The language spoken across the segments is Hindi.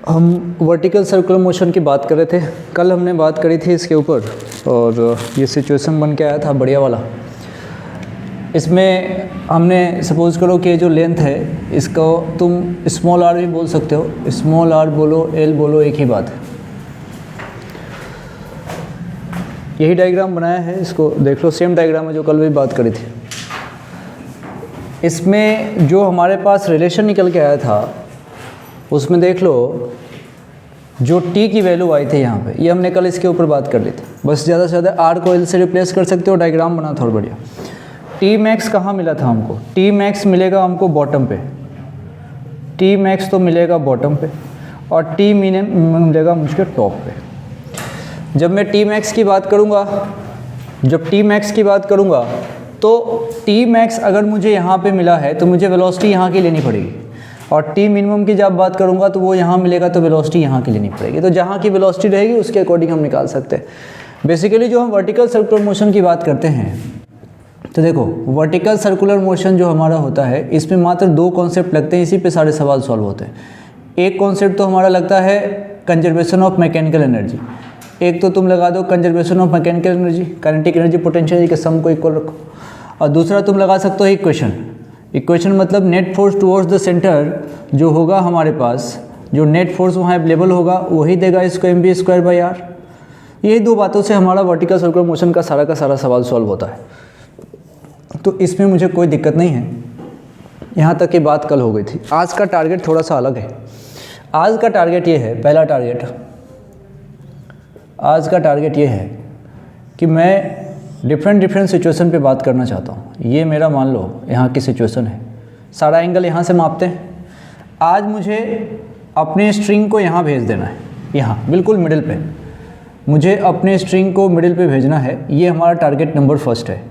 हम वर्टिकल सर्कुलर मोशन की बात कर रहे थे। कल हमने बात करी थी इसके ऊपर और ये सिचुएशन बन के आया था बढ़िया वाला। इसमें हमने सपोज़ करो कि जो लेंथ है इसको तुम स्मॉल आर भी बोल सकते हो, स्मॉल आर बोलो, एल बोलो, एक ही बात है। यही डायग्राम बनाया है, इसको देख लो, सेम डायग्राम है जो कल भी बात करी थी। इसमें जो हमारे पास रिलेशन निकल के आया था उसमें देख लो जो t की वैल्यू आई थी यहाँ पे, ये हमने कल इसके ऊपर बात कर ली थी। बस ज़्यादा से ज़्यादा r को l से रिप्लेस कर सकते हो, डायग्राम बना थोड़ा बढ़िया। t मैक्स कहाँ मिला था हमको? t मैक्स मिलेगा हमको बॉटम पे, t मैक्स तो मिलेगा बॉटम पे और t मिनिमम मिलेगा मुझके टॉप पे। जब मैं t मैक्स की बात करूँगा, जब t मैक्स की बात करूँगा तो t मैक्स अगर मुझे यहाँ पे मिला है तो मुझे वेलोसिटी यहाँ की लेनी पड़ेगी, और t मिनिमम की जब बात करूँगा तो वो यहाँ मिलेगा तो वेलोसिटी यहाँ की लेनी पड़ेगी। तो जहाँ की वेलोसिटी रहेगी उसके अकॉर्डिंग हम निकाल सकते हैं। बेसिकली जो हम वर्टिकल सर्कुलर मोशन की बात करते हैं तो देखो, वर्टिकल सर्कुलर मोशन जो हमारा होता है इसमें मात्र दो कॉन्सेप्ट लगते हैं, इसी पे सारे सवाल सॉल्व होते हैं। एक कॉन्सेप्ट तो हमारा लगता है कंजर्वेशन ऑफ मैकेनिकल एनर्जी, एक तो तुम लगा दो conservation of mechanical energy, kinetic energy, potential energy के सम को इक्वल रखो, और दूसरा तुम लगा सकते हो इक्वेशन। इक्वेशन मतलब net force towards the centre जो होगा हमारे पास, जो नेट फोर्स वहाँ अवेलेबल होगा वही देगा इसको mv²/r। यही दो बातों से हमारा वर्टिकल सर्कुलर मोशन का सारा सवाल सॉल्व होता है। तो इसमें मुझे कोई दिक्कत नहीं है, यहाँ तक की बात कल हो गई थी। आज का टारगेट थोड़ा सा अलग है। आज का टारगेट ये है, पहला टारगेट आज का टारगेट ये है कि मैं डिफरेंट सिचुएशन पे बात करना चाहता हूँ। ये मेरा मान लो यहाँ की सिचुएशन है, सारा एंगल यहाँ से मापते हैं। आज मुझे अपने स्ट्रिंग को यहाँ भेज देना है, यहाँ बिल्कुल मिडिल पे मुझे अपने स्ट्रिंग को मिडिल पे भेजना है। ये हमारा टारगेट नंबर फर्स्ट है।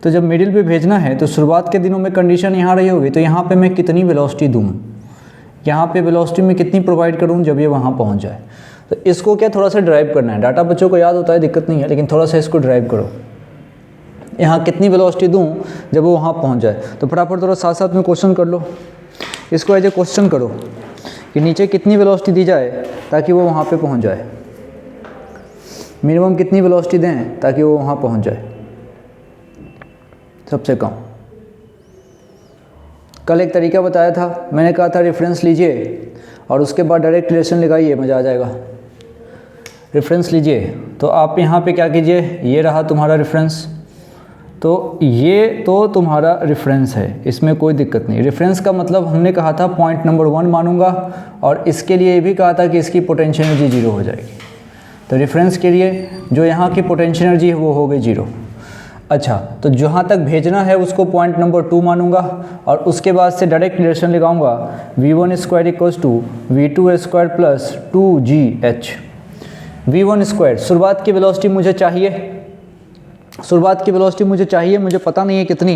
तो जब मिडिल पे भेजना है तो शुरुआत के दिनों में कंडीशन यहाँ रही होगी, तो यहाँ पे मैं कितनी वेलोसिटी दूँ, यहाँ पे वेलोसिटी में कितनी प्रोवाइड करूँ जब ये वहाँ पहुँच जाए। तो इसको क्या थोड़ा सा ड्राइव करना है। डाटा बच्चों को याद होता है, दिक्कत नहीं है, लेकिन थोड़ा सा इसको ड्राइव करो। यहाँ कितनी वेलोसिटी दूँ जब वो वहाँ पहुँच जाए। तो फटाफट थोड़ा साथ साथ में क्वेश्चन कर लो, इसको एज ए क्वेश्चन करो कि नीचे कितनी वेलोसिटी दी जाए ताकि वो वहाँ पे पहुँच जाए, मिनिमम कितनी वेलोसिटी दें ताकि वो वहाँ पहुँच जाए सबसे कम। कल एक तरीका बताया था, मैंने कहा था रेफरेंस लीजिए और उसके बाद डायरेक्ट रिलेशन लगाइए, मज़ा आ जाएगा। रेफरेंस लीजिए तो आप यहाँ पे क्या कीजिए, ये रहा तुम्हारा रेफरेंस, तो ये तो तुम्हारा रेफरेंस है, इसमें कोई दिक्कत नहीं। रेफरेंस का मतलब हमने कहा था पॉइंट नंबर 1 मानूंगा, और इसके लिए ये भी कहा था कि इसकी पोटेंशियल एनर्जी 0 हो जाएगी। तो रेफरेंस के लिए जो यहाँ की पोटेंशियल एनर्जी है वो हो गई 0। अच्छा, तो जहाँ तक भेजना है उसको पॉइंट नंबर 2 मानूंगा, और उसके बाद से डायरेक्ट रिलेशन लगाऊंगा v1² = v2² + 2gh। v1², शुरुआत की वेलोसिटी मुझे चाहिए, मुझे पता नहीं है कितनी।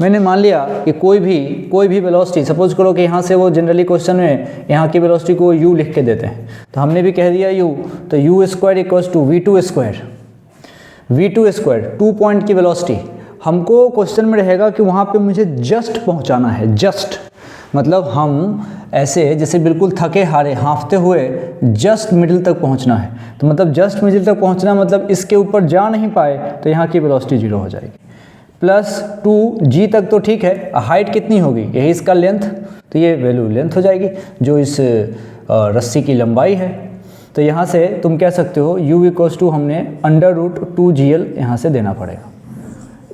मैंने मान लिया कि कोई भी वेलोसिटी, सपोज करो कि यहाँ से वो जनरली क्वेश्चन में यहाँ की वेलोसिटी को u लिख के देते हैं, तो हमने भी कह दिया u, तो u² = v2², 2 पॉइंट की वेलोसिटी। हमको क्वेश्चन में रहेगा कि वहाँ पे मुझे जस्ट पहुँचाना है, जस्ट मतलब हम ऐसे जैसे बिल्कुल थके हारे हांफते हुए जस्ट मिडिल तक पहुँचना है। तो मतलब जस्ट मिडिल तक पहुँचना मतलब इसके ऊपर जा नहीं पाए तो यहाँ की वेलोसिटी 0 हो जाएगी। प्लस 2g तक तो ठीक है, हाइट कितनी होगी, यही इसका लेंथ, तो ये वैल्यू लेंथ हो जाएगी जो इस रस्सी की लंबाई है। तो यहाँ से तुम कह सकते हो u हमने √2gl यहाँ से देना पड़ेगा।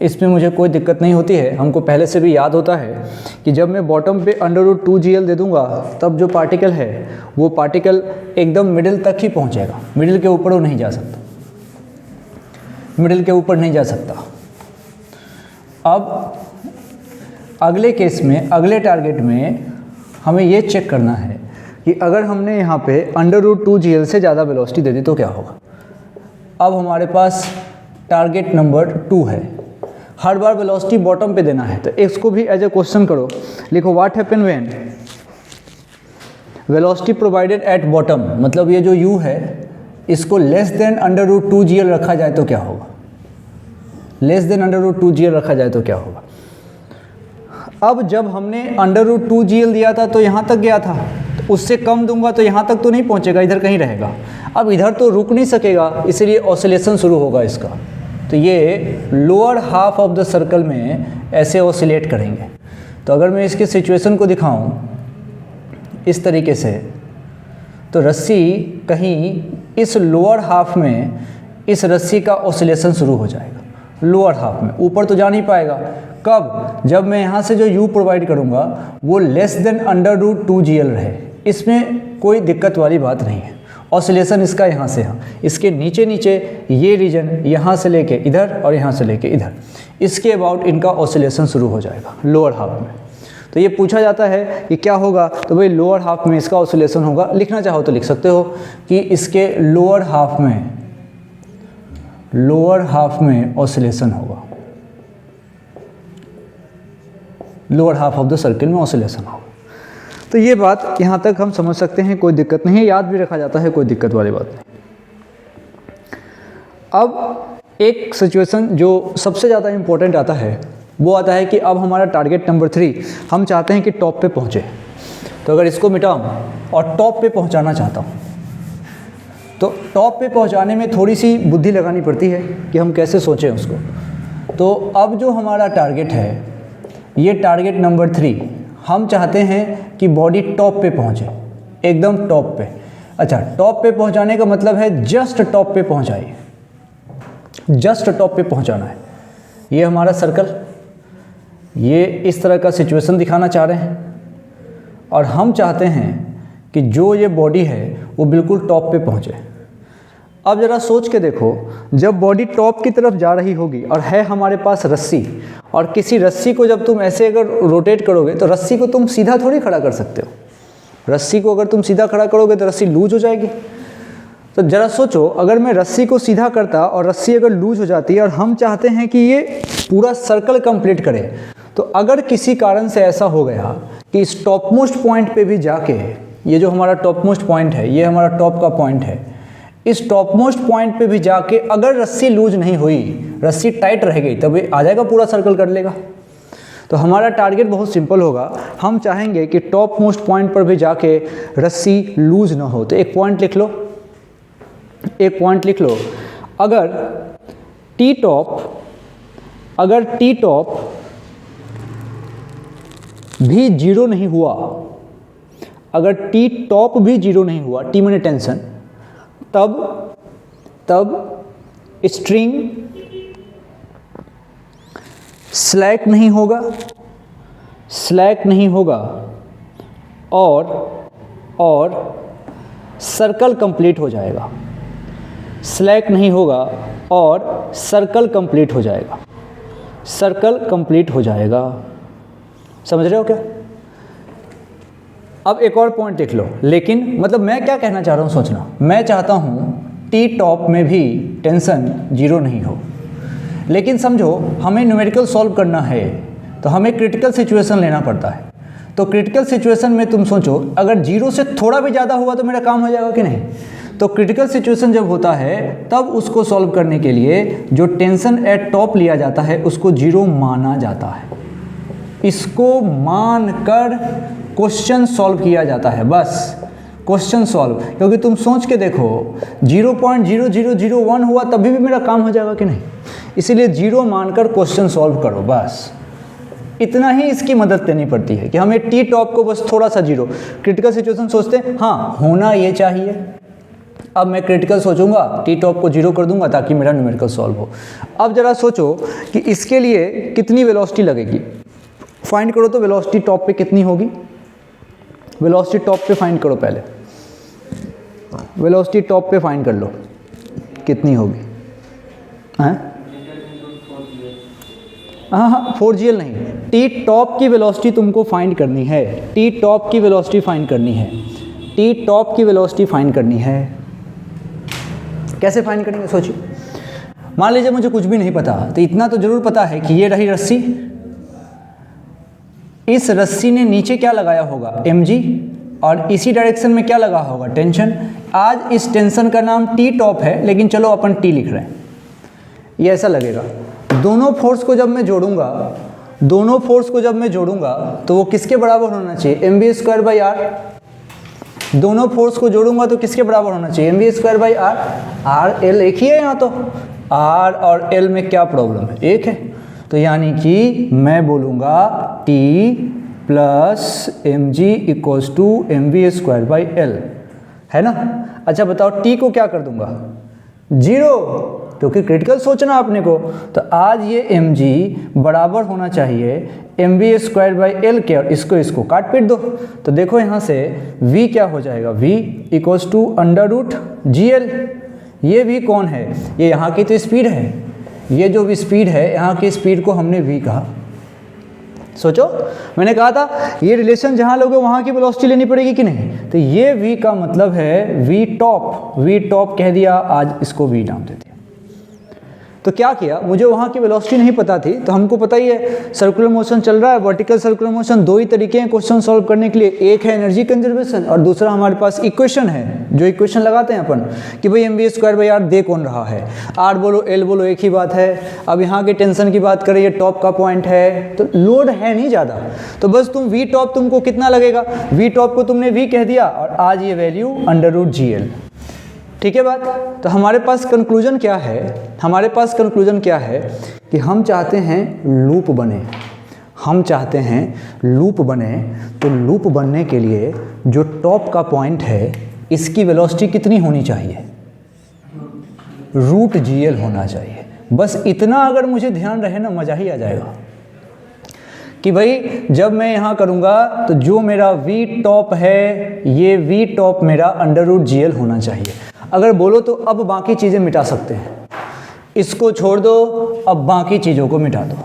इसमें मुझे कोई दिक्कत नहीं होती है, हमको पहले से भी याद होता है कि जब मैं बॉटम पे √2gl दे दूँगा तब जो पार्टिकल है वो पार्टिकल एकदम मिडिल तक ही पहुँचेगा, मिडिल के ऊपर वो नहीं जा सकता, मिडिल के ऊपर नहीं जा सकता। अब अगले केस में, अगले टारगेट में हमें ये चेक करना है कि अगर हमने यहाँ पे √2gl से ज़्यादा वेलोसिटी दे दी तो क्या होगा। अब हमारे पास टारगेट नंबर 2 है, हर बार वेलोसिटी बॉटम पे देना है। तो इसको भी एज ए क्वेश्चन करो, लिखो what happen when velocity provided at bottom, मतलब ये जो u है इसको लेस देन √2gl रखा जाए तो क्या होगा, लेस देन √2gl रखा जाए तो क्या होगा। अब जब हमने √2gl दिया था तो यहाँ तक गया था, उससे कम दूंगा तो यहाँ तक तो नहीं पहुँचेगा, इधर कहीं रहेगा। अब इधर तो रुक नहीं सकेगा, इसीलिए ऑसिलेशन शुरू होगा इसका। तो ये lower half of the circle में ऐसे ऑसिलेट करेंगे। तो अगर मैं इसके सिचुएशन को दिखाऊं इस तरीके से, तो रस्सी कहीं इस लोअर हाफ में इस रस्सी का ऑसिलेशन शुरू हो जाएगा लोअर हाफ में, ऊपर तो जा नहीं पाएगा। कब? जब मैं यहाँ से जो u प्रोवाइड करूँगा वो लेस देन √2gl रहे, इसमें कोई दिक्कत वाली बात नहीं है। ऑसिलेशन इसका यहाँ से यहाँ, इसके नीचे नीचे ये रीजन यहाँ से लेके इधर और यहाँ से लेके इधर, इसके अबाउट इनका ऑसिलेशन शुरू हो जाएगा लोअर हाफ में। तो ये पूछा जाता है कि क्या होगा, तो भाई लोअर हाफ में इसका ऑसिलेशन होगा। लिखना चाहो तो लिख सकते हो कि इसके लोअर हाफ में ऑसिलेशन होगा, lower half of the circle में ऑसिलेशन होगा। तो ये बात यहाँ तक हम समझ सकते हैं, कोई दिक्कत नहीं है, याद भी रखा जाता है, कोई दिक्कत वाली बात नहीं। अब एक सिचुएशन जो सबसे ज़्यादा इम्पोर्टेंट आता है वो आता है कि अब हमारा टारगेट नंबर 3, हम चाहते हैं कि टॉप पे पहुँचे। तो अगर इसको मिटाऊँ और टॉप पे पहुँचाना चाहता हूँ, तो टॉप पे पहुँचाने में थोड़ी सी बुद्धि लगानी पड़ती है कि हम कैसे सोचें उसको। तो अब जो हमारा टारगेट है, ये टारगेट नंबर 3, हम चाहते हैं कि बॉडी टॉप पे पहुँचे, एकदम टॉप पे। अच्छा, टॉप पे पहुँचाने का मतलब है जस्ट टॉप पे पहुँचाइए, जस्ट टॉप पे पहुँचाना है। ये हमारा सर्कल, ये इस तरह का सिचुएशन दिखाना चाह रहे हैं और हम चाहते हैं कि जो ये बॉडी है वो बिल्कुल टॉप पे पहुँचे। अब ज़रा सोच के देखो, जब बॉडी टॉप की तरफ जा रही होगी और है हमारे पास रस्सी, और किसी रस्सी को जब तुम ऐसे अगर रोटेट करोगे तो रस्सी को तुम सीधा थोड़ी खड़ा कर सकते हो। रस्सी को अगर तुम सीधा खड़ा करोगे तो रस्सी लूज हो जाएगी। तो ज़रा सोचो, अगर मैं रस्सी को सीधा करता और रस्सी अगर लूज हो जाती है और हम चाहते हैं कि ये पूरा सर्कल कंप्लीट करे, तो अगर किसी कारण से ऐसा हो गया कि इस टॉप मोस्ट पॉइंट पे भी जाके, ये जो हमारा टॉप मोस्ट पॉइंट है, ये हमारा टॉप का पॉइंट है, इस टॉप मोस्ट पॉइंट पे भी जाके अगर रस्सी लूज नहीं हुई, रस्सी टाइट रह गई, तब ये आ जाएगा, पूरा सर्कल कर लेगा। तो हमारा टारगेट बहुत सिंपल होगा, हम चाहेंगे कि टॉप मोस्ट पॉइंट पर भी जाके रस्सी लूज ना हो। तो एक पॉइंट लिख लो, एक पॉइंट लिख लो, अगर टी टॉप भी जीरो नहीं हुआ, अगर टी टॉप भी जीरो नहीं हुआ, टी मैंने टेंशन, तब स्ट्रिंग स्लैक नहीं होगा और सर्कल कंप्लीट हो जाएगा। स्लैक नहीं होगा और सर्कल कंप्लीट हो जाएगा, सर्कल कंप्लीट हो जाएगा। समझ रहे हो क्या? अब एक और पॉइंट लिख लो, लेकिन मतलब मैं क्या कहना चाह रहा हूँ सोचना, मैं चाहता हूँ टी टॉप में भी टेंशन जीरो नहीं हो, लेकिन समझो हमें न्यूमेरिकल सॉल्व करना है तो हमें क्रिटिकल सिचुएशन लेना पड़ता है। तो क्रिटिकल सिचुएशन में तुम सोचो, अगर जीरो से थोड़ा भी ज़्यादा हुआ तो मेरा काम हो जाएगा कि नहीं। तो क्रिटिकल सिचुएशन जब होता है तब उसको सॉल्व करने के लिए जो टेंशन एट टॉप लिया जाता है उसको जीरो माना जाता है, इसको मान कर क्वेश्चन सॉल्व किया जाता है, बस क्वेश्चन सॉल्व। क्योंकि तुम सोच के देखो 0.0001 हुआ तभी भी मेरा काम हो जाएगा कि नहीं, इसीलिए जीरो मानकर क्वेश्चन सॉल्व करो, बस इतना ही इसकी मदद लेनी पड़ती है कि हमें टी टॉप को बस थोड़ा सा जीरो, क्रिटिकल सिचुएशन सोचते हैं हाँ होना ये चाहिए, अब मैं क्रिटिकल सोचूंगा टी टॉप को जीरो कर दूंगा ताकि मेरा न्यूमेरिकल सॉल्व हो। अब जरा सोचो कि इसके लिए कितनी वेलोसिटी लगेगी, फाइंड करो। तो वेलोसिटी टॉप पे कितनी होगी, वेलोसिटी टॉप पे फाइंड करो, पहले वेलोसिटी टॉप पे फाइंड कर लो कितनी होगी। हाँ 4gl नहीं, टी टॉप की वेलोसिटी तुमको फाइंड करनी है, टी टॉप की वेलोसिटी फाइंड करनी है, टी टॉप की वेलोसिटी फाइंड करनी है। कैसे फाइंड करेंगे सोचिए। मान लीजिए मुझे कुछ भी नहीं पता, तो इतना तो जरूर पता है कि ये रही रस्सी, इस रस्सी ने नीचे क्या लगाया होगा mg, और इसी डायरेक्शन में क्या लगा होगा टेंशन। आज इस टेंशन का नाम टी टॉप है, लेकिन चलो अपन टी लिख रहे हैं, ये ऐसा लगेगा। दोनों फोर्स को जब मैं जोड़ूंगा तो वो किसके बराबर होना चाहिए, mv²/r। दोनों फोर्स को जोड़ूंगा तो किसके बराबर होना चाहिए, M V square by R. R L एक ही है यहाँ, तो आर और एल में क्या प्रॉब्लम है, एक है। तो यानी कि मैं बोलूँगा T plus M G equals to M V square by L, है ना। अच्छा बताओ टी को क्या कर दूंगा, 0, क्योंकि क्रिटिकल सोचना आपने को। तो आज ये एम जी बराबर होना चाहिए M V square by L के, और इसको काट पीट दो। तो देखो यहाँ से v क्या हो जाएगा, v equals to under root G L. ये v कौन है, ये यहाँ की तो स्पीड है, ये जो भी स्पीड है यहाँ की स्पीड को हमने v कहा। सोचो मैंने कहा था ये रिलेशन जहाँ लोगे वहाँ की वेलोसिटी लेनी पड़ेगी कि नहीं। तो ये v का मतलब है v टॉप कह दिया, आज इसको v नाम दे दिया। तो क्या किया, मुझे वहाँ की वेलोसिटी नहीं पता थी, तो हमको पता ही है सर्कुलर मोशन चल रहा है, वर्टिकल सर्कुलर मोशन। दो ही तरीके हैं क्वेश्चन सॉल्व करने के लिए, एक है एनर्जी कंजर्वेशन और दूसरा हमारे पास इक्वेशन है, जो इक्वेशन लगाते हैं अपन कि भाई M V square by R दे कौन रहा है, आर बोलो एल बोलो एक ही बात है। अब यहाँ के टेंशन की बात करें, ये टॉप का पॉइंट है तो लोड है नहीं ज़्यादा, तो बस तुम वी टॉप तुमको कितना लगेगा, वी टॉप को तुमने वी कह दिया और आज ये value under root G L. ठीक है बात। तो हमारे पास कंक्लूजन क्या है, हमारे पास कंक्लूजन क्या है कि हम चाहते हैं लूप बने, हम चाहते हैं लूप बने। तो लूप बनने के लिए जो टॉप का पॉइंट है इसकी वेलोसिटी कितनी होनी चाहिए, रूट जी एल होना चाहिए। बस इतना अगर मुझे ध्यान रहे ना, मज़ा ही आ जाएगा कि भाई जब मैं यहाँ करूँगा तो जो मेरा वी टॉप है, ये वी टॉप मेरा अंडर रूट जी एल होना चाहिए। अगर बोलो तो अब बाकी चीज़ें मिटा सकते हैं, इसको छोड़ दो, अब बाकी चीज़ों को मिटा दो,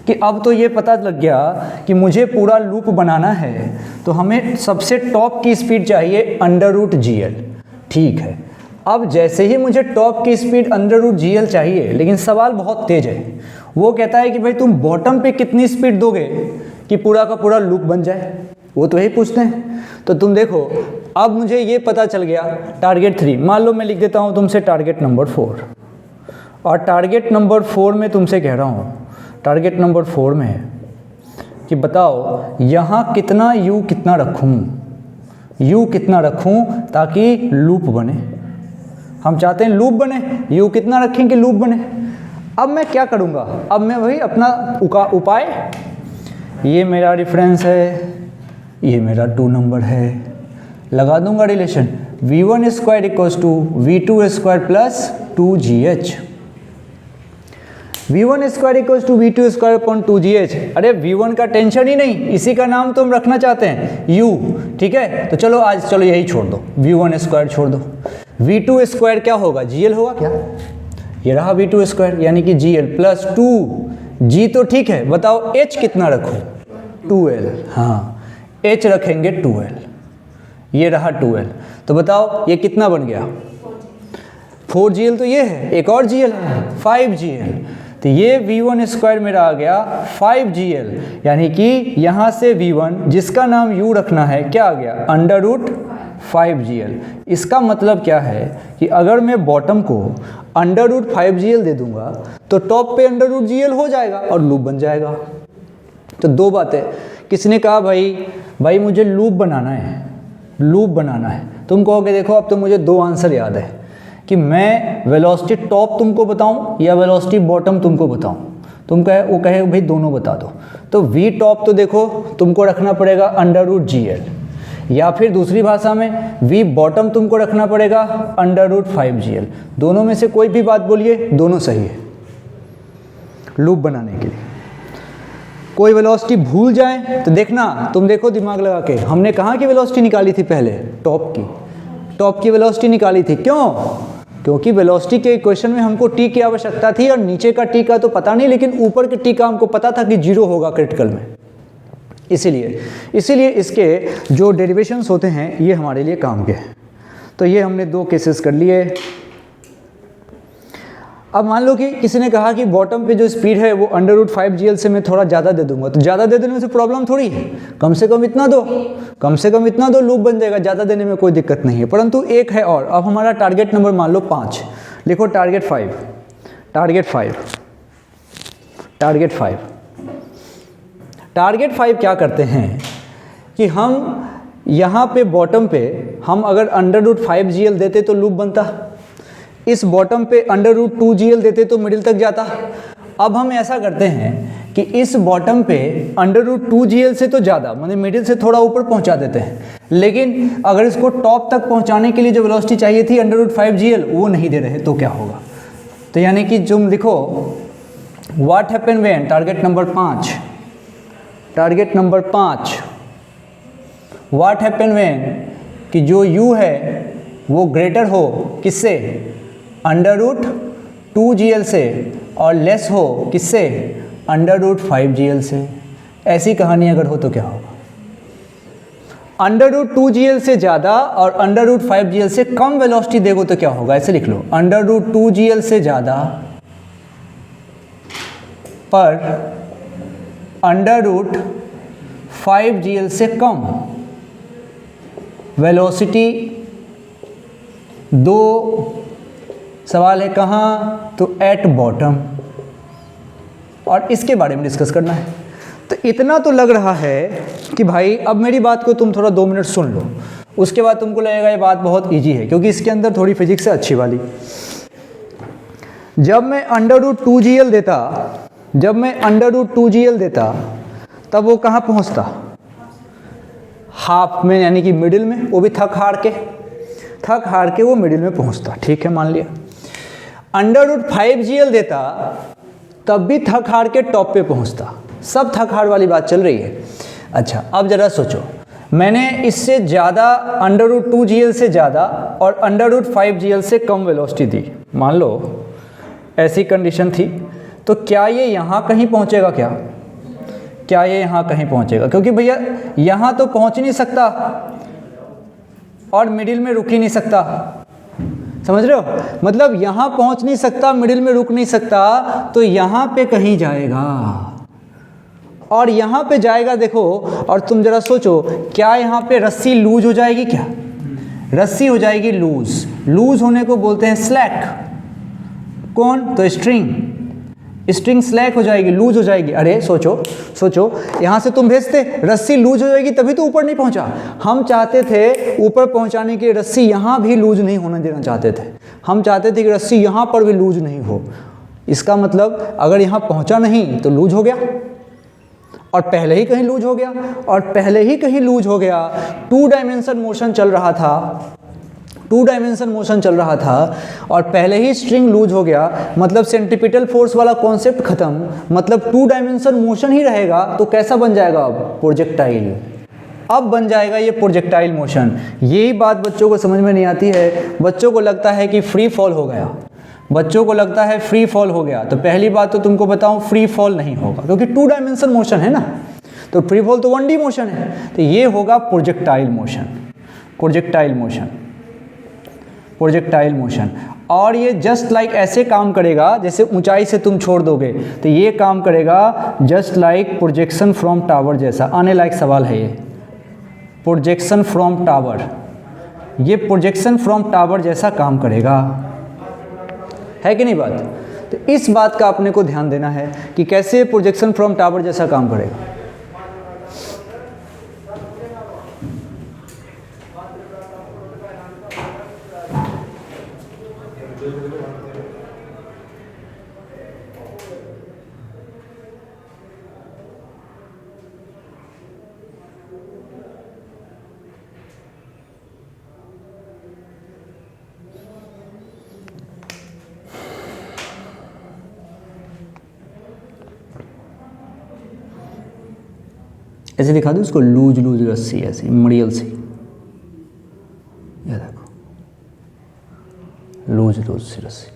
कि अब तो ये पता लग गया कि मुझे पूरा लूप बनाना है तो हमें सबसे टॉप की स्पीड चाहिए अंडर रूट जी एल। ठीक है, अब जैसे ही मुझे टॉप की speed under root G L चाहिए, लेकिन सवाल बहुत तेज है, वो कहता है कि भाई तुम बॉटम पे कितनी स्पीड दोगे कि पूरा का पूरा लूप बन जाए, वो तो यही पूछते हैं। तो तुम देखो अब मुझे ये पता चल गया टारगेट 3, मान लो मैं लिख देता हूँ तुमसे टारगेट नंबर 4, और टारगेट नंबर 4 में तुमसे कह रहा हूँ, टारगेट नंबर 4 में है कि बताओ यहाँ कितना u कितना रखूँ, u कितना रखूँ ताकि लूप बने। हम चाहते हैं लूप बने, u कितना रखें कि लूप बने। अब मैं क्या करूँगा, अब मैं वही अपना उपाय, ये मेरा रेफरेंस है, ये मेरा 2 नंबर है, लगा दूंगा relation v1 square equals to v2 square plus 2gh, v1 square equals to v2 square upon 2gh। अरे v1 का टेंशन ही नहीं, इसी का नाम तो हम रखना चाहते हैं u। ठीक है, तो चलो आज चलो यही छोड़ दो, v1 स्क्वायर छोड़ दो, v2 स्क्वायर क्या होगा, gl होगा क्या, ये रहा v2 स्क्वायर यानी कि gl प्लस 2g। तो ठीक है, बताओ h कितना रखूँ, 2l। हाँ, h रखेंगे 2l, ये रहा 2l। तो बताओ ये कितना बन गया, 4gl। तो ये है, एक और gl है 5gl। तो ये v1 स्क्वायर मेरा आ गया 5gl, यानी कि यहाँ से v1 जिसका नाम u रखना है क्या आ गया, अंडर रूट 5gl। इसका मतलब क्या है कि अगर मैं बॉटम को अंडर रूट 5gl दे दूंगा तो टॉप पे अंडर रूट gl हो जाएगा और लूप बन जाएगा। तो दो बातें, किसने कहा भाई मुझे लूप बनाना है, लूप बनाना है। तुम कहोगे देखो अब तो मुझे 2 आंसर याद है कि मैं वेलोसिटी टॉप तुमको बताऊं या वेलोसिटी बॉटम तुमको बताऊं। तुम वो कहे भाई दोनों बता दो। तो वी टॉप तो देखो तुमको रखना पड़ेगा अंडर रूट जी एल, या फिर दूसरी भाषा में वी बॉटम तुमको रखना पड़ेगा अंडर रूट 5gl। दोनों में से कोई भी बात बोलिए, दोनों सही है लूप बनाने के लिए। कोई वेलोसिटी भूल जाए तो देखना, तुम देखो दिमाग लगा के, हमने कहाँ की वेलोसिटी निकाली थी पहले, टॉप की वेलोसिटी निकाली थी। क्यों? क्योंकि वेलोसिटी के इक्वेशन में हमको टी की आवश्यकता थी और नीचे का टी का तो पता नहीं, लेकिन ऊपर के टी का हमको पता था कि 0 होगा क्रिटिकल में। इसीलिए इसके जो डेरिवेशंस होते हैं ये हमारे लिए काम के हैं। तो ये हमने 2 केसेस कर लिए। अब मान लो कि किसी ने कहा कि बॉटम पे जो स्पीड है वो अंडर रूट 5gl से मैं थोड़ा ज़्यादा दे दूंगा, तो ज़्यादा दे देने से प्रॉब्लम थोड़ी है, कम से कम इतना दो, लूप बन जाएगा, ज़्यादा देने में कोई दिक्कत नहीं है। परंतु एक है और, अब हमारा टारगेट नंबर मान लो 5, लिखो टारगेट 5 क्या करते हैं कि हम यहाँ पे बॉटम पे हम अगर √5GL देते तो लूप बनता, इस बॉटम पे √2GL देते तो मिडिल तक जाता। अब हम ऐसा करते हैं कि इस बॉटम पे √2GL से तो ज़्यादा, मतलब मिडिल से थोड़ा ऊपर पहुंचा देते हैं, लेकिन अगर इसको टॉप तक पहुंचाने के लिए जो वेलोसिटी चाहिए थी √5GL वो नहीं दे रहे, तो क्या होगा? तो यानी कि तुम लिखो what happen when, target number 5, target number 5, what happen when कि जो u है वो ग्रेटर हो किससे, √2GL से, और लेस हो किससे, √5GL से। ऐसी कहानी अगर हो तो क्या होगा? √2GL से ज़्यादा और √5GL से कम वेलोसिटी देखो तो क्या होगा? ऐसे लिख लो, √2GL से ज़्यादा पर √5GL से कम वेलोसिटी। दो सवाल है कहाँ, तो एट बॉटम, और इसके बारे में डिस्कस करना है। तो इतना तो लग रहा है कि भाई अब मेरी बात को तुम थोड़ा 2 मिनट सुन लो, उसके बाद तुमको लगेगा ये बात बहुत इजी है, क्योंकि इसके अंदर थोड़ी फिजिक्स है अच्छी वाली। जब मैं √2GL देता, जब मैं √2GL देता तब वो कहाँ पहुँचता? हाफ में, यानी कि मिडिल में, वो भी थक हार के वो मिडिल में पहुँचता। ठीक है, मान लिया। √5GL देता तब भी थक हार के टॉप पे पहुँचता। सब थक हार वाली बात चल रही है। अच्छा, अब ज़रा सोचो, मैंने इससे ज़्यादा √2GL से ज़्यादा और √5GL से कम वेलोसिटी दी, मान लो ऐसी कंडीशन थी, तो क्या ये यहाँ कहीं पहुँचेगा? क्या ये यहाँ कहीं पहुँचेगा? क्योंकि भैया यहाँ तो पहुँच नहीं सकता और मिडिल में रुक ही नहीं सकता, समझ रहे हो? मतलब यहाँ पहुँच नहीं सकता, मिडिल में रुक नहीं सकता, तो यहाँ पे कहीं जाएगा, और यहाँ पे जाएगा। देखो, और तुम जरा सोचो, क्या यहाँ पे रस्सी लूज हो जाएगी? क्या रस्सी हो जाएगी लूज? लूज होने को बोलते हैं स्लैक। कौन? तो स्ट्रिंग स्लैक हो जाएगी, लूज हो जाएगी। अरे सोचो, यहाँ से तुम भेजते, रस्सी लूज हो जाएगी तभी तो ऊपर नहीं पहुँचा। हम चाहते थे ऊपर पहुँचाने की रस्सी यहाँ भी लूज नहीं होने देना चाहते थे, हम चाहते थे कि रस्सी यहाँ पर भी लूज नहीं हो। इसका मतलब अगर यहाँ पहुँचा नहीं तो लूज हो गया, और पहले ही कहीं लूज हो गया, 2 डायमेंशन मोशन चल रहा था, और पहले ही स्ट्रिंग लूज हो गया, मतलब सेंट्रीपिटल फोर्स वाला कॉन्सेप्ट खत्म, मतलब 2 डायमेंशन मोशन ही रहेगा, तो कैसा बन जाएगा? अब प्रोजेक्टाइल। अब बन जाएगा ये प्रोजेक्टाइल मोशन। यही बात बच्चों को समझ में नहीं आती है। बच्चों को लगता है कि फ्री फॉल हो गया, तो पहली बात तो तुमको बताऊं, फ्री फॉल नहीं होगा, क्योंकि 2 डायमेंशन मोशन है ना, तो फ्री फॉल तो 1D मोशन है, तो ये होगा प्रोजेक्टाइल मोशन। और ये जस्ट लाइक ऐसे काम करेगा जैसे ऊंचाई से तुम छोड़ दोगे, तो ये काम करेगा just like projection from tower जैसा। आने लायक सवाल है ये, प्रोजेक्शन फ्रॉम टावर, ये प्रोजेक्शन फ्रॉम टावर जैसा काम करेगा, है कि नहीं बात? तो इस बात का अपने को ध्यान देना है कि कैसे प्रोजेक्शन फ्रॉम टावर जैसा काम करेगा। ऐसे दिखा दो इसको, लूज रस्सी, ऐसी मड़ियल सी, ये देखो लूज सी रस्सी।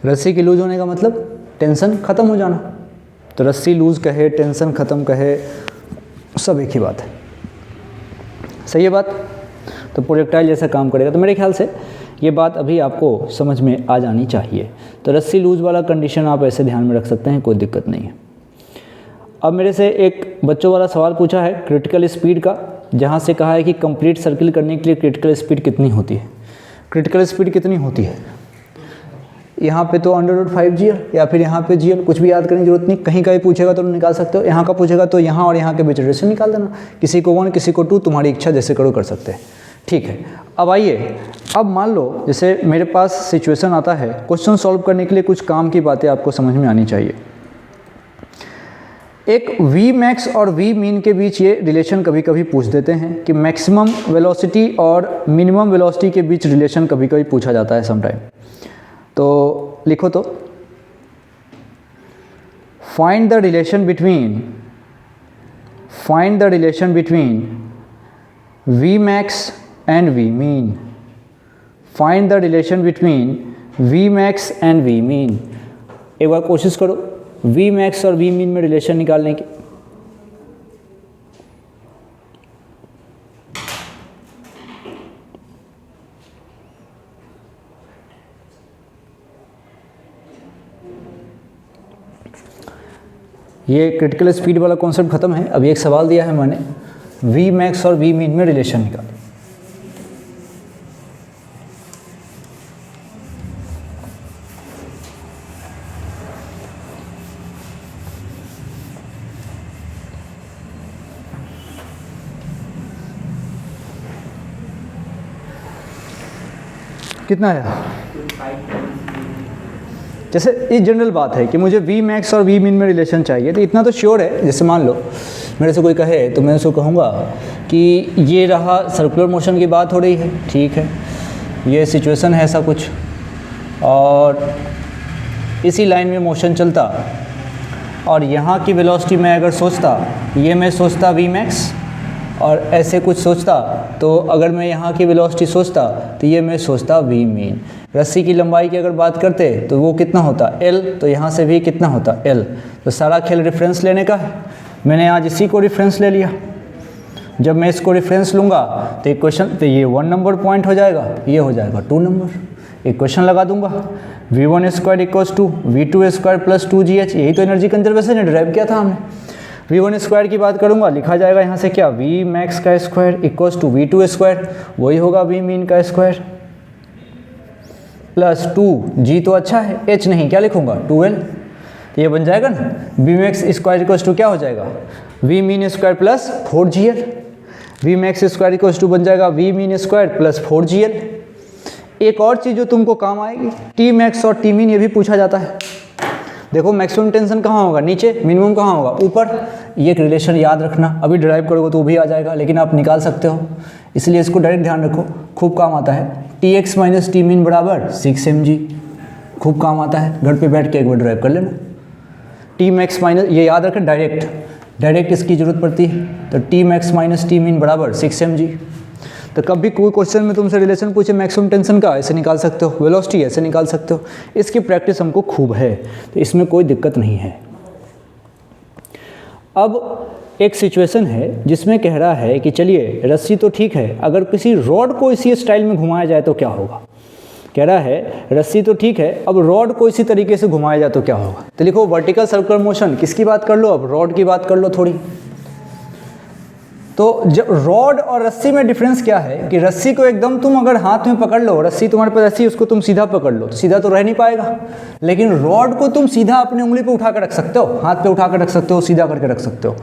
रस्सी की लूज होने का मतलब टेंशन खत्म हो जाना, तो रस्सी लूज कहे, टेंशन खत्म कहे, सब एक ही बात है। सही है बात? तो प्रोजेक्टाइल जैसा काम करेगा। तो मेरे ख्याल से ये बात अभी आपको समझ में आ जानी चाहिए। तो रस्सी लूज वाला कंडीशन आप ऐसे ध्यान में रख सकते हैं, कोई दिक्कत नहीं है। अब मेरे से एक बच्चों वाला सवाल पूछा है क्रिटिकल स्पीड का, जहाँ से कहा है कि कंप्लीट सर्किल करने के लिए क्रिटिकल स्पीड कितनी होती है। क्रिटिकल स्पीड कितनी होती है? यहाँ पे तो √5GL या फिर यहाँ पे GL, कुछ भी याद करने की जरूरत नहीं, कहीं का भी पूछेगा तो निकाल सकते हो। यहाँ का पूछेगा तो यहाँ और यहाँ के बीच रिलेशन निकाल देना, किसी को 1 किसी को 2, तुम्हारी इच्छा जैसे करो कर सकते हैं। ठीक है, अब आइए, अब मान लो जैसे मेरे पास सिचुएशन आता है, क्वेश्चन सॉल्व करने के लिए कुछ काम की बातें आपको समझ में आनी चाहिए। एक वी मैक्स और वी मीन के बीच ये रिलेशन कभी कभी पूछ देते हैं कि मैक्सिमम वेलोसिटी और मिनिमम वेलोसिटी के बीच रिलेशन कभी कभी पूछा जाता है समटाइम। तो लिखो तो, find the relation between V max and V mean. Find the relation between V max and V mean. एक बार कोशिश करो वी मैक्स और वी मीन में रिलेशन निकालने की। ये क्रिटिकल स्पीड वाला कॉन्सेप्ट खत्म है। अभी एक सवाल दिया है मैंने, वी मैक्स और वी मीन में रिलेशन निकाल। कितना है? जैसे ये जनरल बात है कि मुझे वी मैक्स और वी मीन में रिलेशन चाहिए, तो इतना तो श्योर है, जैसे मान लो मेरे से कोई कहे तो मैं उसको कहूँगा कि ये रहा सर्कुलर मोशन की बात हो रही है, ठीक है, ये सिचुएशन है ऐसा कुछ, और इसी लाइन में मोशन चलता, और यहाँ की वेलोसिटी मैं अगर सोचता, ये मैं सोचता वी मैक्स, और ऐसे कुछ सोचता, तो अगर मैं यहाँ की वेलोसिटी सोचता तो ये मैं सोचता वी मीन। रस्सी की लंबाई की अगर बात करते तो वो कितना होता L, तो यहाँ से भी कितना होता L। तो सारा खेल रेफरेंस लेने का है। मैंने आज इसी को रेफरेंस ले लिया। जब मैं इसको रेफरेंस लूँगा तो इक्वेशन, तो ये 1 नंबर पॉइंट हो जाएगा, ये हो जाएगा 2 नंबर। इक्वेशन लगा दूंगा, v1² = v2² + 2gh। यही तो एनर्जी कंजर्वेशन ने डिराइव किया था हमने। v1² की बात करूंगा, लिखा जाएगा यहाँ से क्या, v मैक्स का स्क्वायर = v2², वही होगा v मीन का स्क्वायर प्लस 2g, तो अच्छा है, h नहीं, क्या लिखूंगा 2l, तो ये बन जाएगा ना v मैक्स स्क्वायर = क्या हो जाएगा, v mean square plus 4gl। v max square = बन जाएगा v mean square plus 4gl। एक और चीज़ जो तुमको काम आएगी, t मैक्स और t मीन, ये भी पूछा जाता है। देखो मैक्सिमम टेंशन कहाँ होगा, नीचे, मिनिमम कहाँ होगा, ऊपर। ये एक रिलेशन याद रखना, अभी ड्राइव करोगे तो वो भी आ जाएगा, लेकिन आप निकाल सकते हो, इसलिए इसको डायरेक्ट ध्यान रखो, खूब काम आता है। Tx - T मीन = 6 mg, खूब काम आता है, घर पे बैठ के एक बार ड्राइव कर लेना। T मैक्स - ये याद रखें, डायरेक्ट इसकी जरूरत पड़ती है, तो T max - T mean = 6 mg। तो कभी कोई क्वेश्चन में तुमसे रिलेशन पूछे मैक्सिमम टेंशन का, ऐसे निकाल सकते हो, वेलोसिटी ऐसे निकाल सकते हो। इसकी प्रैक्टिस हमको खूब है, तो इसमें कोई दिक्कत नहीं है। अब एक सिचुएशन है जिसमें कह रहा है कि चलिए रस्सी तो ठीक है, अगर किसी रॉड को इसी स्टाइल में घुमाया जाए तो क्या होगा। कह रहा है रस्सी तो ठीक है, अब रॉड को इसी तरीके से घुमाया जाए तो क्या होगा। तो लिखो वर्टिकल सर्कुलर मोशन, किसकी बात कर लो, अब रॉड की बात कर लो थोड़ी। तो जब रॉड और रस्सी में डिफरेंस क्या है कि रस्सी को एकदम तुम अगर हाथ में पकड़ लो, रस्सी तुम्हारे पास रस्सी, उसको तुम सीधा पकड़ लो तो सीधा तो रह नहीं पाएगा, लेकिन रॉड को तुम सीधा अपनी उंगली पे उठा कर रख सकते हो, हाथ पे उठा कर रख सकते हो, सीधा करके रख सकते हो।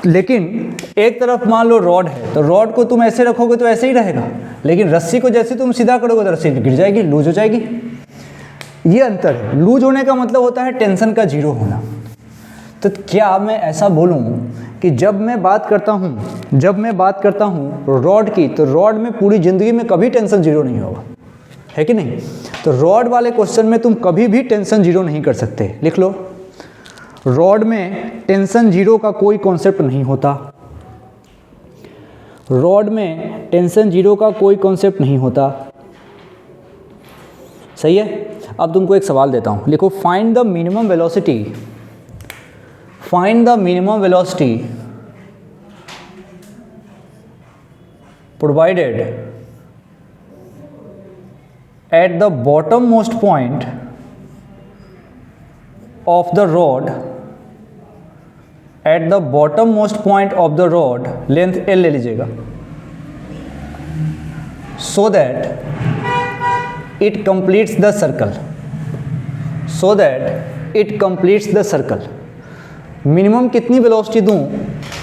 लेकिन एक तरफ मान लो रॉड है, तो रॉड को तुम ऐसे रखोगे तो ऐसे ही रहेगा, लेकिन रस्सी को जैसे तुम सीधा करोगे तो रस्सी गिर जाएगी, लूज हो जाएगी। ये अंतर है। लूज होने का मतलब होता है टेंशन का जीरो होना। तो क्या मैं ऐसा बोलूं कि जब मैं बात करता हूं रॉड की, तो रॉड में पूरी ज़िंदगी में कभी टेंशन जीरो नहीं होगा, है कि नहीं। तो रॉड वाले क्वेश्चन में तुम कभी भी टेंशन जीरो नहीं कर सकते। लिख लो, रॉड में टेंशन जीरो का कोई कॉन्सेप्ट नहीं होता। रॉड में टेंशन जीरो का कोई कॉन्सेप्ट नहीं होता। सही है। अब तुमको एक सवाल देता हूं, लिखो find the minimum velocity, provided at the bottommost point of the rod, length L ले लीजिएगा, so that it completes the circle, so that it completes the circle. Minimum कितनी वेलोसिटी दूं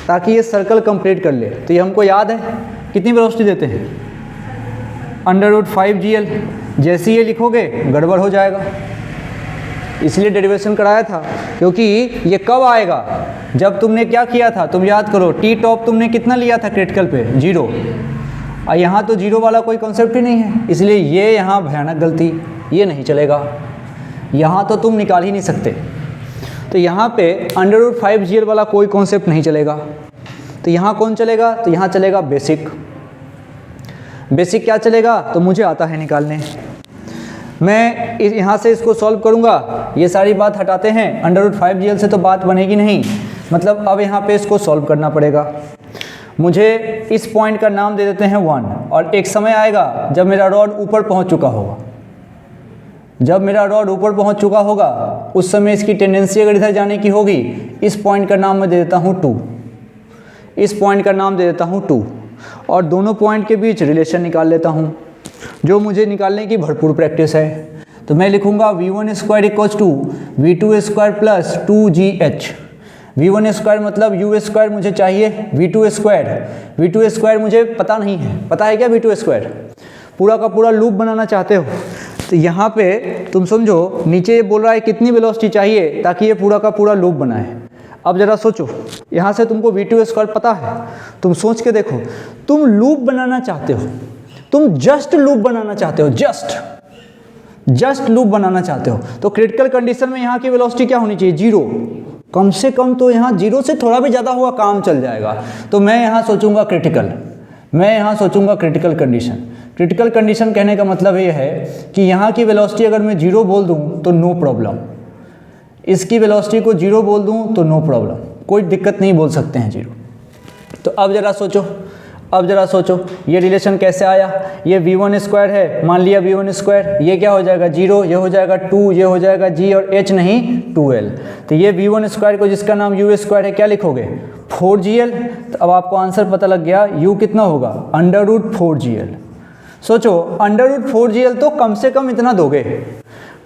ताकि ये सर्कल कंप्लीट कर ले? तो ये हमको याद है, कितनी वेलोसिटी देते हैं? √5gl। जैसे ये लिखोगे गड़बड़ हो जाएगा, इसलिए डेरिवेशन कराया था, क्योंकि ये कब आएगा? जब तुमने क्या किया था, तुम याद करो, टी टॉप तुमने कितना लिया था क्रिटिकल पे? 0। और यहाँ तो 0 वाला कोई कॉन्सेप्ट ही नहीं है, इसलिए ये यहाँ भयानक गलती, ये नहीं चलेगा, यहाँ तो तुम निकाल ही नहीं सकते। तो यहाँ पे √5gl वाला कोई कॉन्सेप्ट नहीं चलेगा। तो यहाँ कौन चलेगा? तो यहाँ चलेगा बेसिक। बेसिक क्या चलेगा? तो मुझे आता है निकालने, मैं यहाँ से इसको सॉल्व करूँगा। ये सारी बात हटाते हैं, √5gl से तो बात बनेगी नहीं, मतलब अब यहाँ पे इसको सॉल्व करना पड़ेगा। मुझे इस पॉइंट का नाम दे देते हैं 1, और एक समय आएगा जब मेरा रॉड ऊपर पहुँच चुका होगा। जब मेरा रॉड ऊपर पहुँच चुका होगा उस समय इसकी टेंडेंसी अगर इधर जाने की होगी, इस पॉइंट का नाम मैं दे देता हूँ 2, इस पॉइंट का नाम दे देता हूँ 2, और दोनों पॉइंट के बीच रिलेशन निकाल लेता हूँ, जो मुझे निकालने की भरपूर प्रैक्टिस है। तो मैं लिखूँगा v1 square equals to v2 square plus 2gh। v1 square मतलब u स्क्वायर मुझे चाहिए, v2 स्क्वायर मुझे पता नहीं है। पता है क्या v2 स्क्वायर? पूरा का पूरा लूप बनाना चाहते हो तो यहाँ पे तुम समझो, नीचे ये बोल रहा है कितनी वेलोसिटी चाहिए ताकि ये पूरा का पूरा लूप बनाए। अब ज़रा सोचो, यहाँ से तुमको v2 स्क्वायर पता है, तुम सोच के देखो, तुम लूप बनाना चाहते हो, तुम जस्ट लूप बनाना चाहते हो, जस्ट लूप बनाना चाहते हो, तो क्रिटिकल कंडीशन में यहाँ की वेलोसिटी क्या होनी चाहिए? 0। कम से कम तो यहाँ 0 से थोड़ा भी ज़्यादा हुआ काम चल जाएगा। तो मैं यहाँ सोचूंगा क्रिटिकल, मैं यहाँ सोचूंगा क्रिटिकल कंडीशन। क्रिटिकल कंडीशन कहने का मतलब ये है कि यहाँ की वेलोसिटी अगर मैं 0 बोल दूँ तो नो प्रॉब्लम, इसकी वेलोसिटी को 0 बोल दूँ तो नो प्रॉब्लम, कोई दिक्कत नहीं, बोल सकते हैं 0। तो अब ज़रा सोचो, ये रिलेशन कैसे आया? ये v1 स्क्वायर है, मान लिया v1 स्क्वायर, ये क्या हो जाएगा 0, ये हो जाएगा 2, ये हो जाएगा g और h नहीं 2l। तो ये v1 स्क्वायर को जिसका नाम u स्क्वायर है क्या लिखोगे? 4gl। तो अब आपको आंसर पता लग गया, u कितना होगा? √4gl। सोचो, √4gl तो कम से कम इतना दोगे,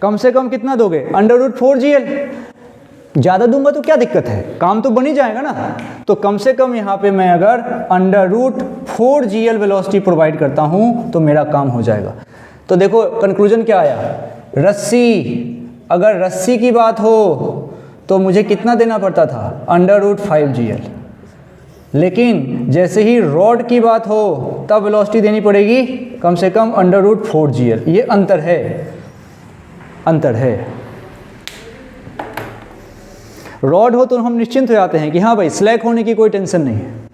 कम से कम कितना दोगे? √4gl। ज़्यादा दूंगा तो क्या दिक्कत है, काम तो बन ही जाएगा ना। तो कम से कम यहाँ पे मैं अगर √4gl वेलोसिटी प्रोवाइड करता हूँ तो मेरा काम हो जाएगा। तो देखो कंक्लूजन क्या आया? रस्सी, अगर रस्सी की बात हो तो मुझे कितना देना पड़ता था? √5gl। लेकिन जैसे ही रॉड की बात हो तब वेलोसिटी देनी पड़ेगी कम से कम √4gl। ये अंतर है। रॉड हो तो हम निश्चिंत हो जाते हैं कि हाँ भाई स्लैक होने की कोई टेंशन नहीं है,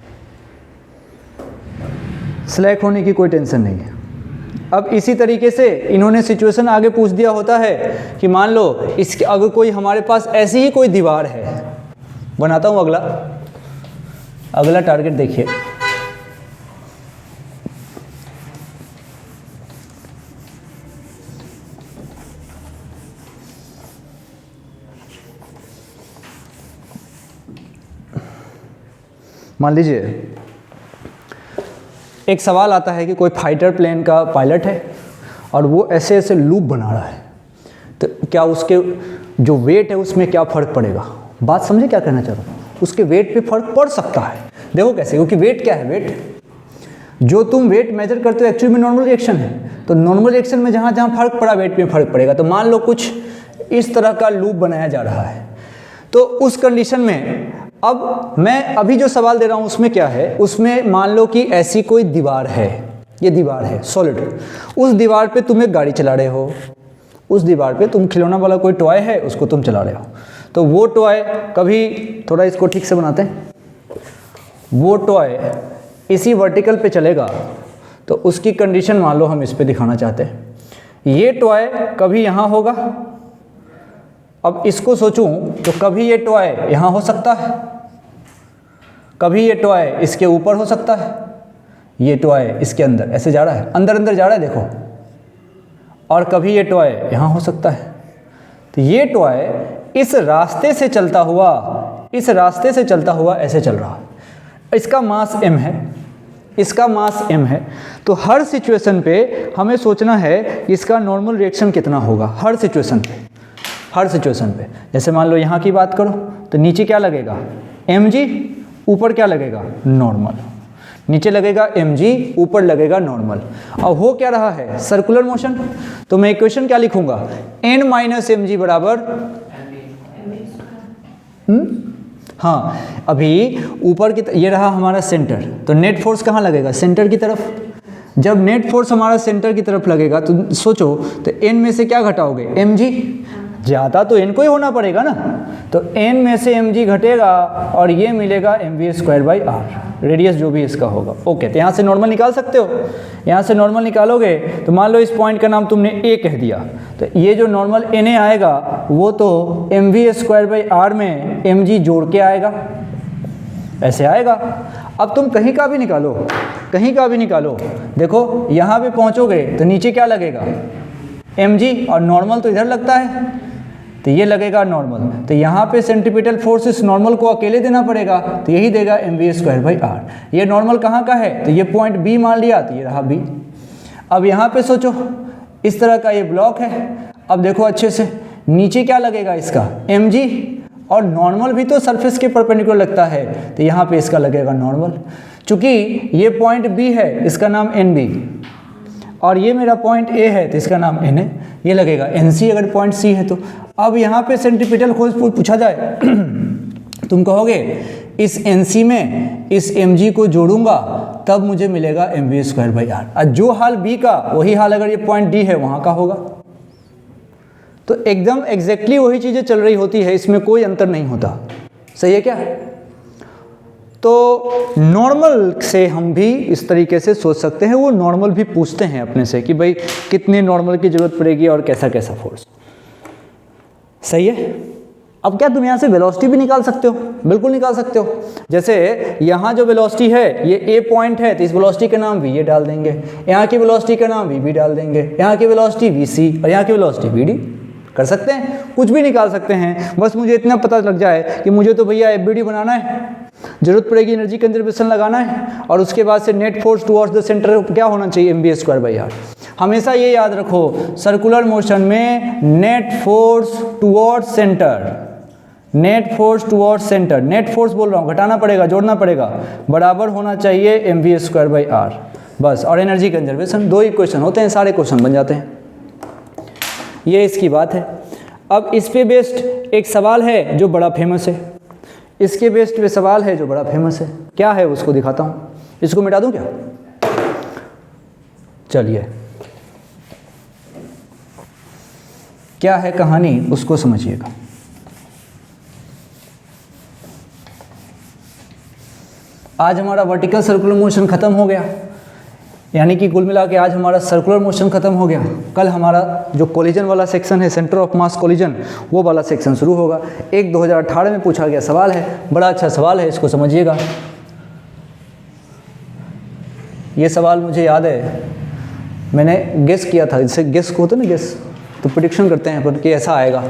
स्लैक होने की कोई टेंशन नहीं है। अब इसी तरीके से इन्होंने सिचुएशन आगे पूछ दिया होता है कि मान लो इसके अगर कोई हमारे पास ऐसी ही कोई दीवार है, बनाता हूँ अगला टारगेट देखिए। मान लीजिए एक सवाल आता है कि कोई फाइटर प्लेन का पायलट है और वो ऐसे ऐसे लूप बना रहा है, तो क्या उसके जो वेट है उसमें क्या फ़र्क पड़ेगा? बात समझे क्या कहना चाह रहा हूँ? उसके वेट पे फ़र्क पड़ सकता है। देखो कैसे, क्योंकि वेट क्या है? वेट जो तुम वेट मेजर करते हो एक्चुअली में नॉर्मल रिएक्शन है, तो नॉर्मल रिएक्शन में जहाँ जहाँ फ़र्क पड़ा वेट में फ़र्क पड़ेगा। तो मान लो कुछ इस तरह का लूप बनाया जा रहा है, तो उस कंडीशन में अब मैं अभी जो सवाल दे रहा हूँ उसमें क्या है? उसमें मान लो कि ऐसी कोई दीवार है, ये दीवार है सॉलिड, उस दीवार पे तुम एक गाड़ी चला रहे हो, उस दीवार पे तुम खिलौना वाला कोई टॉय है उसको तुम चला रहे हो, तो वो टॉय कभी, थोड़ा इसको ठीक से बनाते हैं, वो टॉय इसी वर्टिकल पे चलेगा तो उसकी कंडीशन मान लो हम इस पे दिखाना चाहते हैं। ये टॉय कभी यहाँ होगा, अब इसको सोचूं तो कभी ये टॉय यहाँ हो सकता है, कभी ये टॉय इसके ऊपर हो सकता है, ये टॉय इसके अंदर ऐसे जा रहा है, अंदर अंदर जा रहा है देखो, और कभी ये टॉय यहाँ हो सकता है। तो ये टॉय इस रास्ते से चलता हुआ ऐसे चल रहा है। इसका मास m है, इसका मास m है, तो हर सिचुएशन पे हमें सोचना है इसका नॉर्मल रिएक्शन कितना होगा, हर सिचुएशन पे, हर सिचुएशन पे। जैसे मान लो यहाँ की बात करो तो नीचे क्या लगेगा mg, ऊपर क्या लगेगा नॉर्मल, नीचे लगेगा mg, ऊपर लगेगा नॉर्मल। अब हो क्या रहा है सर्कुलर मोशन, तो मैं इक्वेशन क्या लिखूंगा n माइनस एम जी बराबर हाँ, अभी ऊपर की ये रहा हमारा सेंटर, तो नेट फोर्स कहाँ लगेगा सेंटर की तरफ। जब नेट फोर्स हमारा सेंटर की तरफ लगेगा तो सोचो तो n में से क्या घटाओगे mg, ज़्यादा तो n को ही होना पड़ेगा ना, तो n में से mg घटेगा और ये मिलेगा mv²/r, रेडियस जो भी इसका होगा। ओके, तो यहाँ से नॉर्मल निकाल सकते हो, यहाँ से नॉर्मल निकालोगे तो मान लो इस पॉइंट का नाम तुमने a कह दिया, तो ये जो नॉर्मल na आएगा वो तो mv²/r में mg जोड़ के आएगा, ऐसे आएगा। अब तुम कहीं का भी निकालो, कहीं का भी निकालो, देखो यहाँ पे पहुँचोगे तो नीचे क्या लगेगा mg, और नॉर्मल तो इधर लगता है तो ये लगेगा नॉर्मल, तो यहाँ पे सेंट्रीपिटल फोर्स इस नॉर्मल को अकेले देना पड़ेगा, तो यही देगा mv²/r। ये नॉर्मल कहाँ का है, तो ये पॉइंट b मान लिया, तो ये रहा b। अब यहाँ पे सोचो इस तरह का ये ब्लॉक है, अब देखो अच्छे से नीचे क्या लगेगा इसका mg, और नॉर्मल भी तो सरफेस के परपेंडिकुलर लगता है, तो यहाँ पे इसका लगेगा नॉर्मल। चूंकि ये पॉइंट b है इसका नाम nb, और ये मेरा पॉइंट a है तो इसका नाम n है, ये लगेगा nc अगर पॉइंट c है तो। अब यहाँ पे सेंट्रीपिटल फोर्स पूछा जाए तुम कहोगे इस nc में इस mg को जोड़ूंगा तब मुझे मिलेगा mv²/r, और जो हाल b का वही हाल अगर ये पॉइंट d है वहाँ का होगा। तो एकदम एग्जैक्टली वही चीज़ें चल रही होती है, इसमें कोई अंतर नहीं होता, सही है क्या। तो नॉर्मल से हम भी इस तरीके से सोच सकते हैं, वो नॉर्मल भी पूछते हैं अपने से कि भाई कितने नॉर्मल की ज़रूरत पड़ेगी और कैसा कैसा फोर्स, सही है। अब क्या तुम यहाँ से वेलोसिटी भी निकाल सकते हो, बिल्कुल निकाल सकते हो। जैसे यहाँ जो वेलोसिटी है ये a पॉइंट है तो इस वेलोसिटी का नाम v ये डाल देंगे, यहाँ की वेलोसिटी का नाम v भी डाल देंगे, यहाँ की वेलोसिटी vc और यहाँ की वेलोसिटी vd, कर सकते हैं, कुछ भी निकाल सकते हैं। बस मुझे इतना पता लग जाए कि मुझे तो भैया FBD बनाना है, जरूरत पड़ेगी एनर्जी कंजर्वेशन लगाना है, और उसके बाद से net force towards the centre क्या होना चाहिए mv²/r। हमेशा ये याद रखो सर्कुलर मोशन में net force towards centre, net force towards centre, net force बोल रहा हूँ, घटाना पड़ेगा जोड़ना पड़ेगा, बराबर होना चाहिए mv²/r बस। और एनर्जी कंजर्वेशन, दो इक्वेशन होते हैं, सारे क्वेश्चन बन जाते हैं, ये इसकी बात है। अब इस पे बेस्ड एक सवाल है जो बड़ा फेमस है, इसके बेस्ड पे सवाल है जो बड़ा फेमस है, क्या है उसको दिखाता हूँ। इसको मिटा दूँ क्या, चलिए क्या है कहानी उसको समझिएगा। आज हमारा वर्टिकल सर्कुलर मोशन खत्म हो गया, यानी कि कुल मिला के आज हमारा सर्कुलर मोशन खत्म हो गया। कल हमारा जो कोलिजन वाला सेक्शन है, सेंटर ऑफ मास कोलिजन, वो वाला सेक्शन शुरू होगा। एक 2018 में पूछा गया सवाल है, बड़ा अच्छा सवाल है, इसको समझिएगा। ये सवाल मुझे याद है, मैंने गेस किया था, इससे गेस को होता है ना, गेस तो प्रेडिक्शन करते हैं पर कि ऐसा आएगा,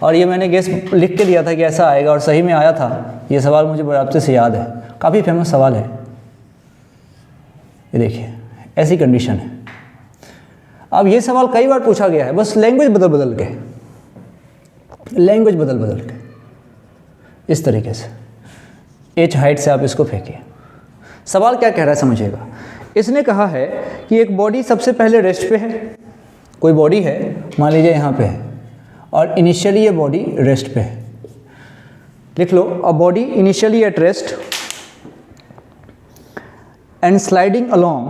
और ये मैंने गेस लिख के दिया था कि ऐसा आएगा और सही में आया था। ये सवाल मुझे बराबर से याद है, काफ़ी फेमस सवाल है। ये देखिए ऐसी कंडीशन है। अब ये सवाल कई बार पूछा गया है, बस लैंग्वेज बदल बदल के, लैंग्वेज बदल बदल के इस तरीके से h हाइट से आप इसको फेंकिए। सवाल क्या कह रहा है समझिएगा। इसने कहा है कि एक बॉडी सबसे पहले रेस्ट पे है, कोई बॉडी है मान लीजिए यहाँ पे है, और इनिशियली ये बॉडी रेस्ट पे है। लिख लो, a body initially at rest and sliding along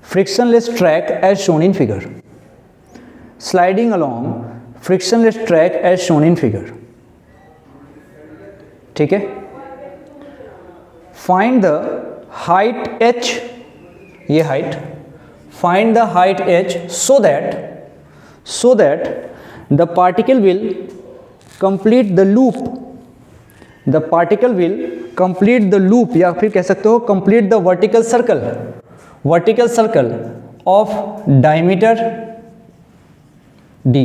frictionless track as shown in figure, sliding along frictionless track as shown in figure, ठीक है। find the height h, ये height, find the height h so that the particle will complete the loop, the particle will complete the loop, या फिर कह सकते हो complete the vertical circle of diameter d,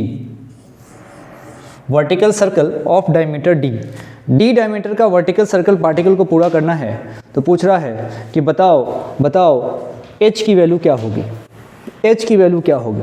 vertical circle of diameter d। D diameter का वर्टिकल सर्कल पार्टिकल को पूरा करना है, तो पूछ रहा है कि बताओ एच की वैल्यू क्या होगी, एच की वैल्यू क्या होगी।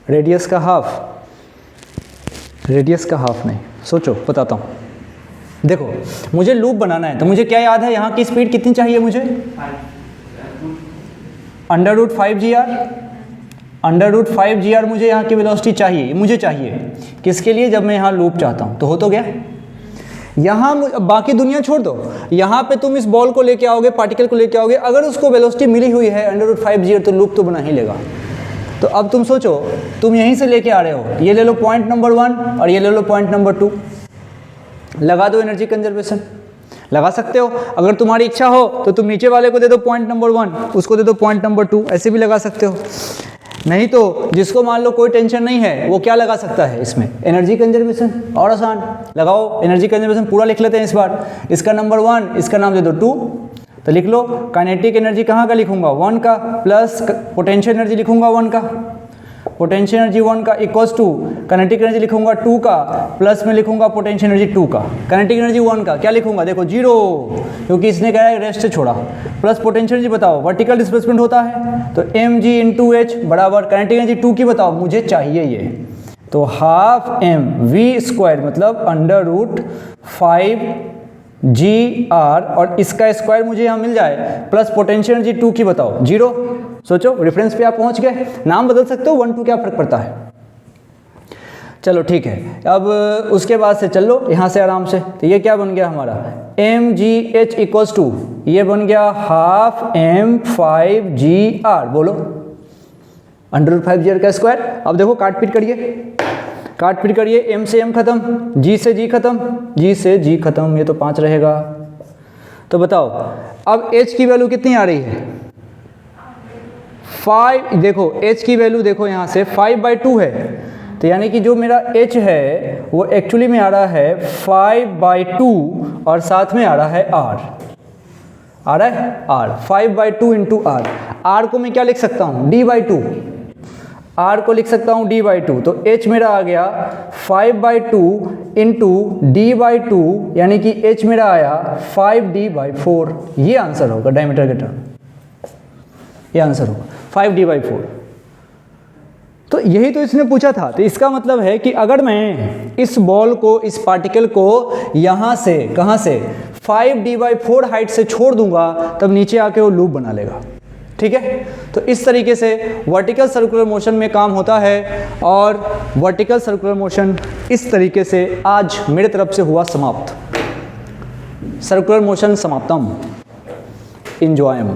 रेडियस का हाफ, रेडियस का हाफ नहीं, सोचो बताता हूँ। देखो मुझे लूप बनाना है तो मुझे क्या याद है, यहाँ की स्पीड कितनी चाहिए मुझे, √5 GR मुझे यहाँ की वेलोसिटी चाहिए, मुझे चाहिए किसके लिए, जब मैं यहाँ लूप चाहता हूँ। तो हो तो गया, यहाँ बाकी दुनिया छोड़ दो, यहाँ पे तुम इस बॉल को लेके आओगे, पार्टिकल को लेके आओगे, अगर उसको वेलोसिटी मिली हुई है √5 GR तो लूप तो बना ही लेगा। तो अब तुम सोचो, तुम यहीं से लेके आ रहे हो, ये ले लो पॉइंट नंबर 1 और ये ले लो पॉइंट नंबर 2, लगा दो एनर्जी कंजर्वेशन, लगा सकते हो। अगर तुम्हारी इच्छा हो तो तुम नीचे वाले को दे दो पॉइंट नंबर 1, उसको दे दो पॉइंट नंबर 2, ऐसे भी लगा सकते हो। नहीं तो जिसको मान लो कोई टेंशन नहीं है वो क्या लगा सकता है इसमें, एनर्जी कंजर्वेशन, और आसान, लगाओ एनर्जी कंजर्वेशन, पूरा लिख लेते हैं इस बार। इसका नंबर 1, इसका नाम दे दो 2, तो लिख लो काइनेटिक एनर्जी कहाँ का लिखूंगा 1 का, प्लस पोटेंशियल एनर्जी लिखूंगा 1 का, पोटेंशियल एनर्जी 1 का इक्वल्स टू काइनेटिक एनर्जी लिखूंगा 2 का, प्लस में लिखूंगा पोटेंशियल एनर्जी 2 का। काइनेटिक एनर्जी 1 का क्या लिखूंगा, देखो 0, क्योंकि इसने क्या है रेस्ट से छोड़ा, प्लस पोटेंशियल एनर्जी बताओ, वर्टिकल डिस्प्लेसमेंट होता है तो mg इंटू एच बराबर काइनेटिक एनर्जी 2 की बताओ, मुझे चाहिए ये, तो हाफ mv² मतलब √5 GR और इसका स्क्वायर मुझे यहाँ मिल जाए, प्लस पोटेंशियल एनर्जी 2 की बताओ 0। सोचो रेफरेंस पे आप पहुँच गए, नाम बदल सकते हो, 1 2 क्या फर्क पड़ता है। चलो ठीक है, अब उसके बाद से चल लो यहाँ से आराम से, तो ये क्या बन गया हमारा mgh इक्वल्स टू, ये बन गया हाफ m5GR, बोलो √5 GR का स्क्वायर। अब देखो काट पीट करिए, m से m खत्म, g से g खत्म, ये तो 5 रहेगा। तो बताओ अब h की वैल्यू कितनी आ रही है 5, देखो h की वैल्यू देखो यहाँ से 5/2 है, तो यानी कि जो मेरा h है वो एक्चुअली में आ रहा है 5/2 और साथ में आ रहा है r, 5/2 इंटू r को मैं क्या लिख सकता हूँ d/2, r को लिख सकता हूँ d/2, तो h मेरा आ गया 5/2 इंटू d/2, यानी कि h मेरा आया 5d/4, ये आंसर होगा डायमीटर के टर्म, ये आंसर होगा 5d/4। तो यही तो इसने पूछा था, तो इसका मतलब है कि अगर मैं इस बॉल को, इस पार्टिकल को यहाँ से, कहाँ से 5d/4 हाइट से छोड़ दूंगा, तब नीचे आके वो लूप बना लेगा। ठीक है, तो इस तरीके से वर्टिकल सर्कुलर मोशन में काम होता है, और वर्टिकल सर्कुलर मोशन इस तरीके से आज मेरे तरफ से हुआ समाप्त। सर्कुलर मोशन समाप्तम, एंजॉयम।